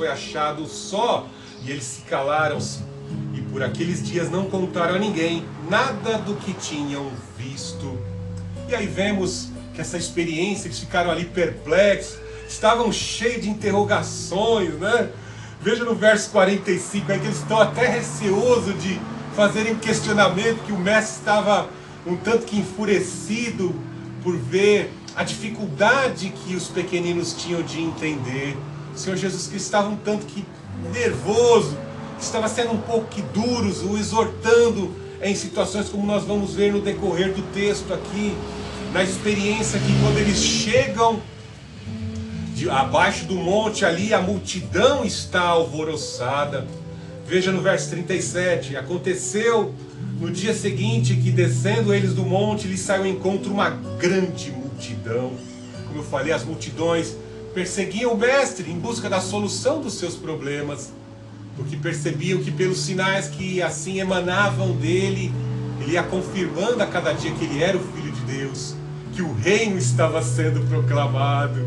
foi achado só, e eles se calaram-se, e por aqueles dias não contaram a ninguém nada do que tinham visto. E aí vemos que essa experiência, eles ficaram ali perplexos, estavam cheios de interrogações, né? Veja no verso 45 aí que eles estão até receosos de fazerem questionamento, que o mestre estava um tanto que enfurecido por ver a dificuldade que os pequeninos tinham de entender. O Senhor Jesus Cristo estava um tanto que nervoso, estava sendo um pouco que duros, o exortando em situações como nós vamos ver no decorrer do texto aqui, na experiência que quando eles chegam abaixo do monte ali, a multidão está alvoroçada. Veja no verso 37, aconteceu no dia seguinte que descendo eles do monte, lhes saiu ao encontro uma grande multidão. Como eu falei, as multidões perseguiam o mestre em busca da solução dos seus problemas, porque percebiam que pelos sinais que assim emanavam dele, ele ia confirmando a cada dia que ele era o Filho de Deus, que o reino estava sendo proclamado.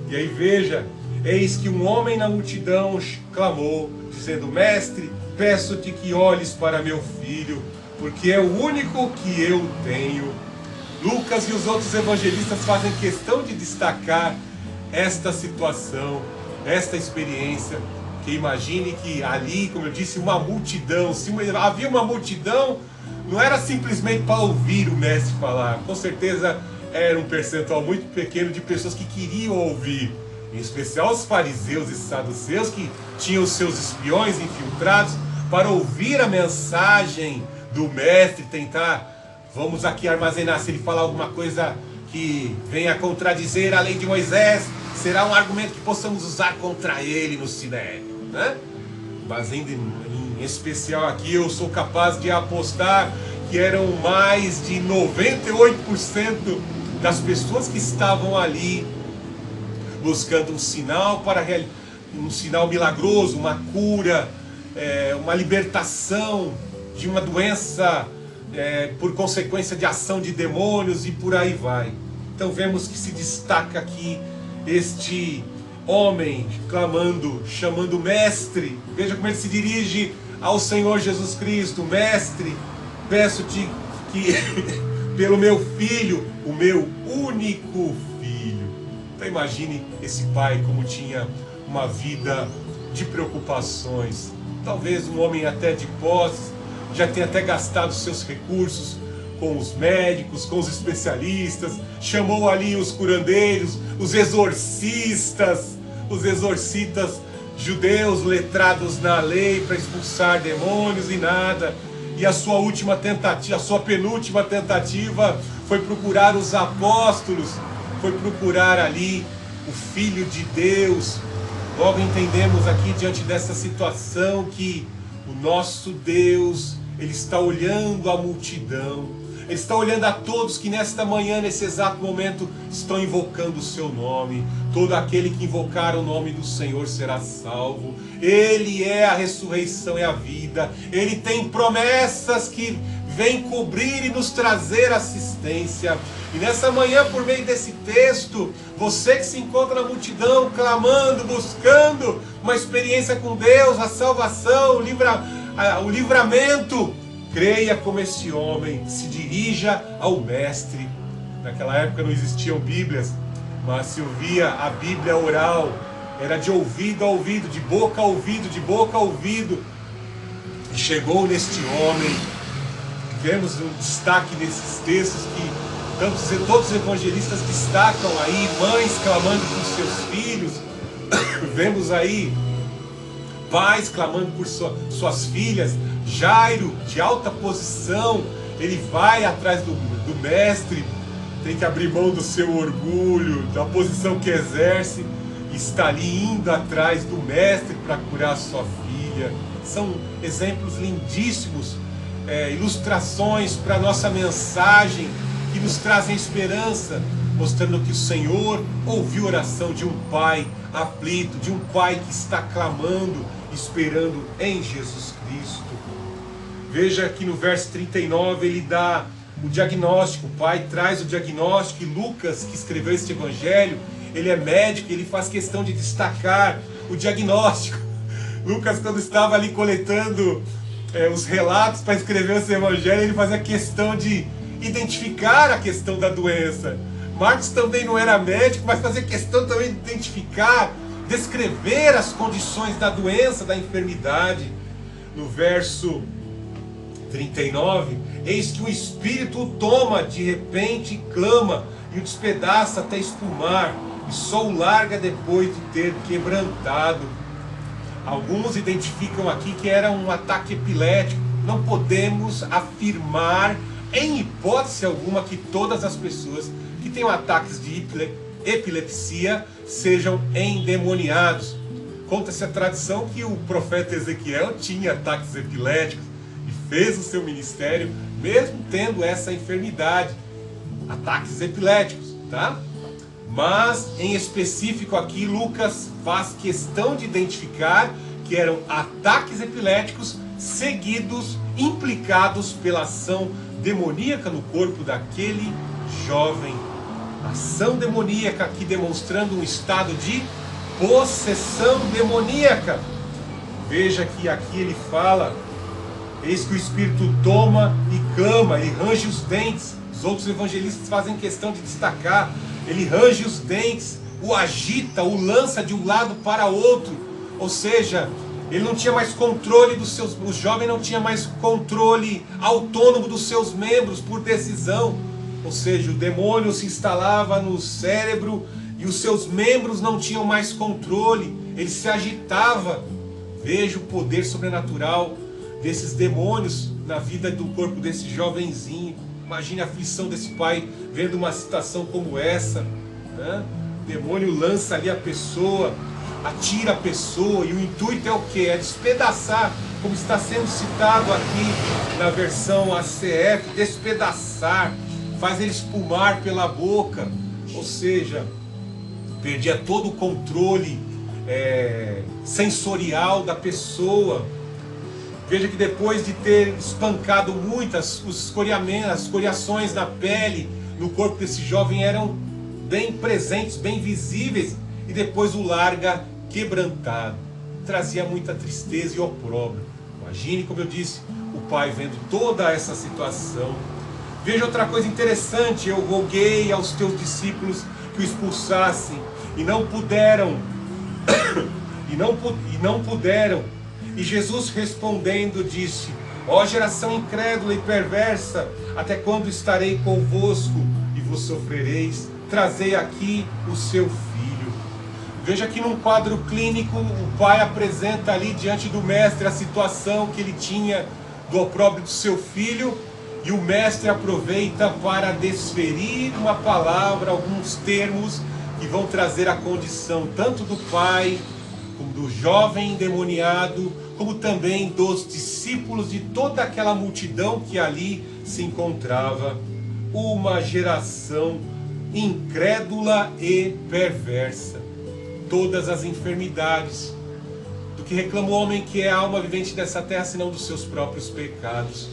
E aí veja, eis que um homem na multidão clamou, dizendo: Mestre, peço-te que olhes para meu filho, porque é o único que eu tenho. Lucas e os outros evangelistas fazem questão de destacar esta situação, esta experiência, que imagine que ali, como eu disse, uma multidão, se havia uma multidão, não era simplesmente para ouvir o mestre falar, com certeza era um percentual muito pequeno de pessoas que queriam ouvir, em especial os fariseus e saduceus, que tinham seus espiões infiltrados para ouvir a mensagem do mestre, tentar, vamos aqui armazenar, se ele falar alguma coisa que venha contradizer a lei de Moisés, será um argumento que possamos usar contra ele no Sinédrio, né? Mas em especial aqui eu sou capaz de apostar que eram mais de 98% das pessoas que estavam ali buscando um sinal um sinal milagroso, uma cura, uma libertação de uma doença por consequência de ação de demônios, e por aí vai. Então vemos que se destaca aqui este homem clamando, chamando mestre. Veja como ele se dirige ao Senhor Jesus Cristo: Mestre, peço-te que pelo meu filho, o meu único filho. Então imagine esse pai como tinha uma vida de preocupações. Talvez um homem até de posses, já tenha até gastado seus recursos com os médicos, com os especialistas, chamou ali os curandeiros, os exorcistas judeus letrados na lei para expulsar demônios e nada. E a sua última tentativa, a sua penúltima tentativa foi procurar os apóstolos, foi procurar ali o Filho de Deus. Logo entendemos aqui diante dessa situação que o nosso Deus, Ele está olhando a multidão, Ele está olhando a todos que nesta manhã, nesse exato momento, estão invocando o seu nome. Todo aquele que invocar o nome do Senhor será salvo. Ele é a ressurreição e a vida. Ele tem promessas que vêm cobrir e nos trazer assistência. E nessa manhã, por meio desse texto, você que se encontra na multidão, clamando, buscando uma experiência com Deus, a salvação, o livramento, creia como esse homem, se dirija ao mestre. Naquela época não existiam Bíblias, mas se ouvia a Bíblia oral, era de ouvido a ouvido, de boca a ouvido, de boca a ouvido. E chegou neste homem. Vemos um destaque nesses textos que todos os evangelistas destacam aí, mães clamando por seus filhos. Vemos aí pais clamando por suas filhas. Jairo, de alta posição, ele vai atrás do mestre, tem que abrir mão do seu orgulho, da posição que exerce, e está ali indo atrás do mestre para curar sua filha. São exemplos lindíssimos, ilustrações para a nossa mensagem, que nos trazem esperança, mostrando que o Senhor ouviu a oração de um pai aflito, de um pai que está clamando, esperando em Jesus Cristo. Veja que no verso 39 ele dá o diagnóstico, o pai traz o diagnóstico, e Lucas, que escreveu este evangelho, ele é médico, ele faz questão de destacar o diagnóstico. Lucas, quando estava ali coletando os relatos para escrever o seu evangelho, ele fazia questão de identificar a questão da doença. Marcos também não era médico, mas fazia questão também de identificar, descrever as condições da doença, da enfermidade. No verso 39, eis que o espírito o toma de repente e clama, e o despedaça até espumar, e só o larga depois de ter quebrantado. Alguns identificam aqui que era um ataque epilético. Não podemos afirmar, em hipótese alguma, que todas as pessoas que tenham ataques de epilepsia sejam endemoniados. Conta-se a tradição que o profeta Ezequiel tinha ataques epiléticos e fez o seu ministério mesmo tendo essa enfermidade, ataques epiléticos, tá? Mas em específico aqui Lucas faz questão de identificar que eram ataques epiléticos seguidos, implicados pela ação demoníaca no corpo daquele jovem. Ação demoníaca aqui demonstrando um estado de possessão demoníaca. Veja que aqui ele fala, eis que o espírito toma e clama, ele range os dentes. Os outros evangelistas fazem questão de destacar, ele range os dentes, o agita, o lança de um lado para outro. Ou seja, ele não tinha mais controle dos seus, o jovem não tinha mais controle autônomo dos seus membros por decisão. Ou seja, o demônio se instalava no cérebro e os seus membros não tinham mais controle, ele se agitava. Veja o poder sobrenatural desses demônios na vida do corpo desse jovenzinho. Imagine a aflição desse pai vendo uma situação como essa, né? O demônio lança ali a pessoa, atira a pessoa, e o intuito é o que? É despedaçar, como está sendo citado aqui na versão ACF, despedaçar, faz ele espumar pela boca, ou seja, perdia todo o controle sensorial da pessoa. Veja que depois de ter espancado muitas, as escoriações na pele, no corpo desse jovem eram bem presentes, bem visíveis, e depois o larga quebrantado. Trazia muita tristeza e opróbrio. Imagine, como eu disse, o pai vendo toda essa situação. Veja outra coisa interessante, eu roguei aos teus discípulos que o expulsassem, e não puderam, e não puderam. E Jesus respondendo disse, ó geração incrédula e perversa, até quando estarei convosco e vos sofrereis? Trazei aqui o seu filho. Veja que num quadro clínico, o pai apresenta ali diante do mestre a situação que ele tinha do opróbrio do seu filho, e o mestre aproveita para desferir uma palavra, alguns termos que vão trazer a condição tanto do pai, como do jovem endemoniado, como também dos discípulos, de toda aquela multidão que ali se encontrava. Uma geração incrédula e perversa. Todas as enfermidades, do que reclama o homem que é a alma vivente dessa terra, senão dos seus próprios pecados.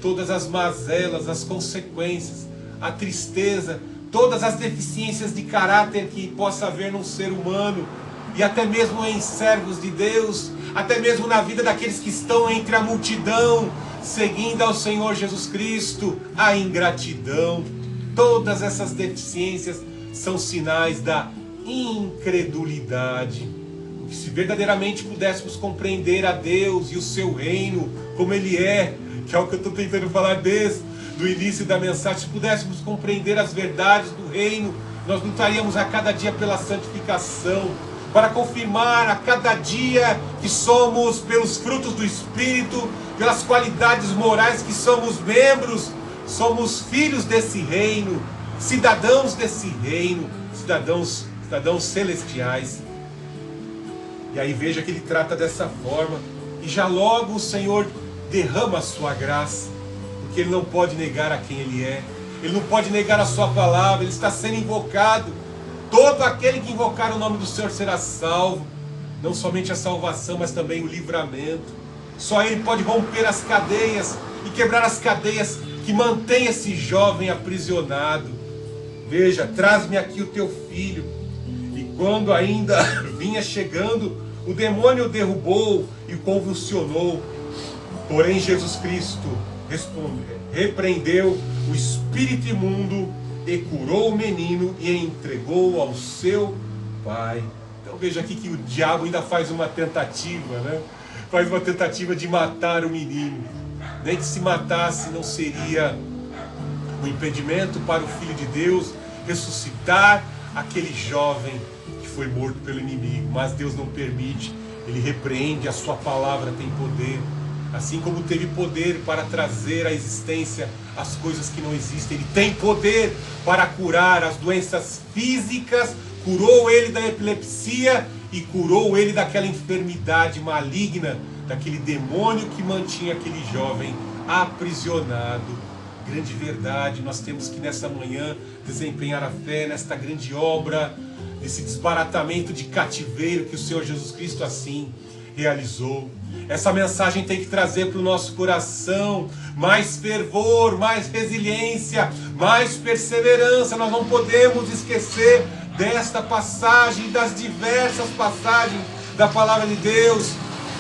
Todas as mazelas, as consequências, a tristeza, todas as deficiências de caráter que possa haver num ser humano, e até mesmo em servos de Deus, até mesmo na vida daqueles que estão entre a multidão, seguindo ao Senhor Jesus Cristo, a ingratidão. Todas essas deficiências são sinais da incredulidade. Se verdadeiramente pudéssemos compreender a Deus e o seu reino como Ele é, que é o que eu estou tentando falar desde o início da mensagem, se pudéssemos compreender as verdades do reino, nós lutaríamos a cada dia pela santificação, para confirmar a cada dia que somos, pelos frutos do Espírito, pelas qualidades morais que somos membros, somos filhos desse reino, cidadãos desse reino, cidadãos celestiais. E aí veja que ele trata dessa forma, e já logo o Senhor derrama a sua graça, porque Ele não pode negar a quem Ele é, Ele não pode negar a sua palavra, Ele está sendo invocado. Todo aquele que invocar o nome do Senhor será salvo. Não somente a salvação, mas também o livramento. Só Ele pode romper as cadeias e quebrar as cadeias que mantém esse jovem aprisionado. Veja, traz-me aqui o teu filho. E quando ainda vinha chegando, O demônio o derrubou e o convulsionou. Porém, Jesus Cristo repreendeu o espírito imundo e curou o menino e entregou ao seu pai. Então veja aqui que o diabo ainda faz uma tentativa, né? Faz uma tentativa de matar o menino. Nem que se matasse não seria um impedimento para o Filho de Deus ressuscitar aquele jovem que foi morto pelo inimigo. Mas Deus não permite, Ele repreende, a sua palavra tem poder. Assim como teve poder para trazer à existência as coisas que não existem, Ele tem poder para curar as doenças físicas, curou ele da epilepsia e curou ele daquela enfermidade maligna, daquele demônio que mantinha aquele jovem aprisionado. Grande verdade, nós temos que nessa manhã desempenhar a fé nesta grande obra, nesse desbaratamento de cativeiro que o Senhor Jesus Cristo assim realizou. Essa mensagem tem que trazer para o nosso coração mais fervor, mais resiliência, mais perseverança. Nós não podemos esquecer desta passagem, das diversas passagens da palavra de Deus,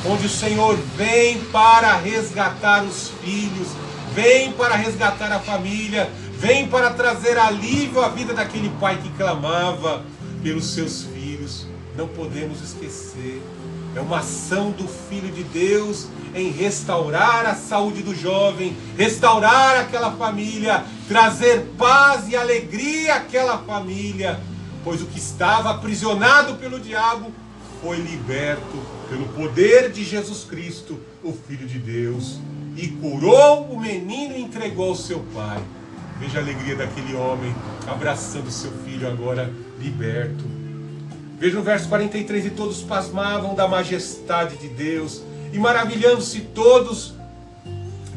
onde o Senhor vem para resgatar os filhos, vem para resgatar a família, vem para trazer alívio à vida daquele pai que clamava pelos seus filhos. Não podemos esquecer. É uma ação do Filho de Deus em restaurar a saúde do jovem, restaurar aquela família, trazer paz e alegria àquela família, pois o que estava aprisionado pelo diabo foi liberto pelo poder de Jesus Cristo, o Filho de Deus, e curou o menino e entregou ao seu pai. Veja a alegria daquele homem abraçando seu filho agora liberto. Veja no verso 43, e todos pasmavam da majestade de Deus, e maravilhando-se todos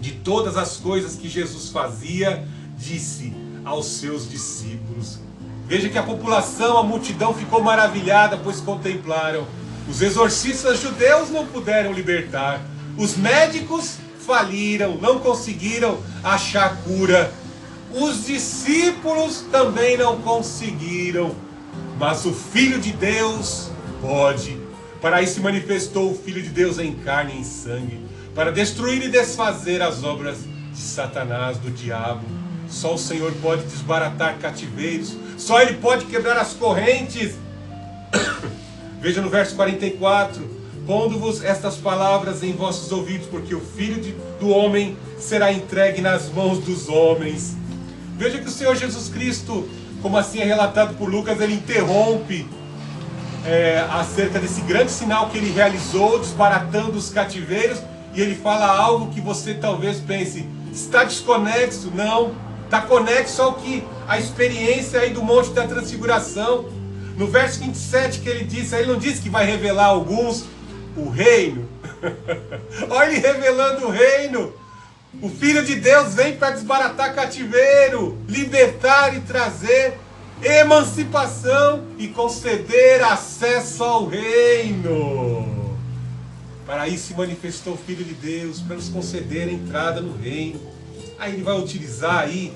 de todas as coisas que Jesus fazia, disse aos seus discípulos. Veja que a população, a multidão ficou maravilhada, pois contemplaram. Os exorcistas judeus não puderam libertar, os médicos faliram, não conseguiram achar cura, os discípulos também não conseguiram. Mas o Filho de Deus pode. Para isso se manifestou o Filho de Deus em carne e em sangue, para destruir e desfazer as obras de Satanás, do diabo. Só o Senhor pode desbaratar cativeiros, só Ele pode quebrar as correntes. Veja no verso 44, pondo-vos estas palavras em vossos ouvidos, porque o Filho do Homem será entregue nas mãos dos homens. Veja que o Senhor Jesus Cristo, como assim é relatado por Lucas, ele interrompe acerca desse grande sinal que ele realizou, desbaratando os cativeiros, e ele fala algo que você talvez pense, está desconexo? Não, está conexo ao que a experiência aí do Monte da Transfiguração. No verso 27 que ele disse, ele não disse que vai revelar a alguns o reino. Olha ele revelando o reino. O Filho de Deus vem para desbaratar cativeiro, libertar e trazer emancipação e conceder acesso ao reino. Para isso se manifestou o Filho de Deus, para nos conceder a entrada no reino. Aí ele vai utilizar aí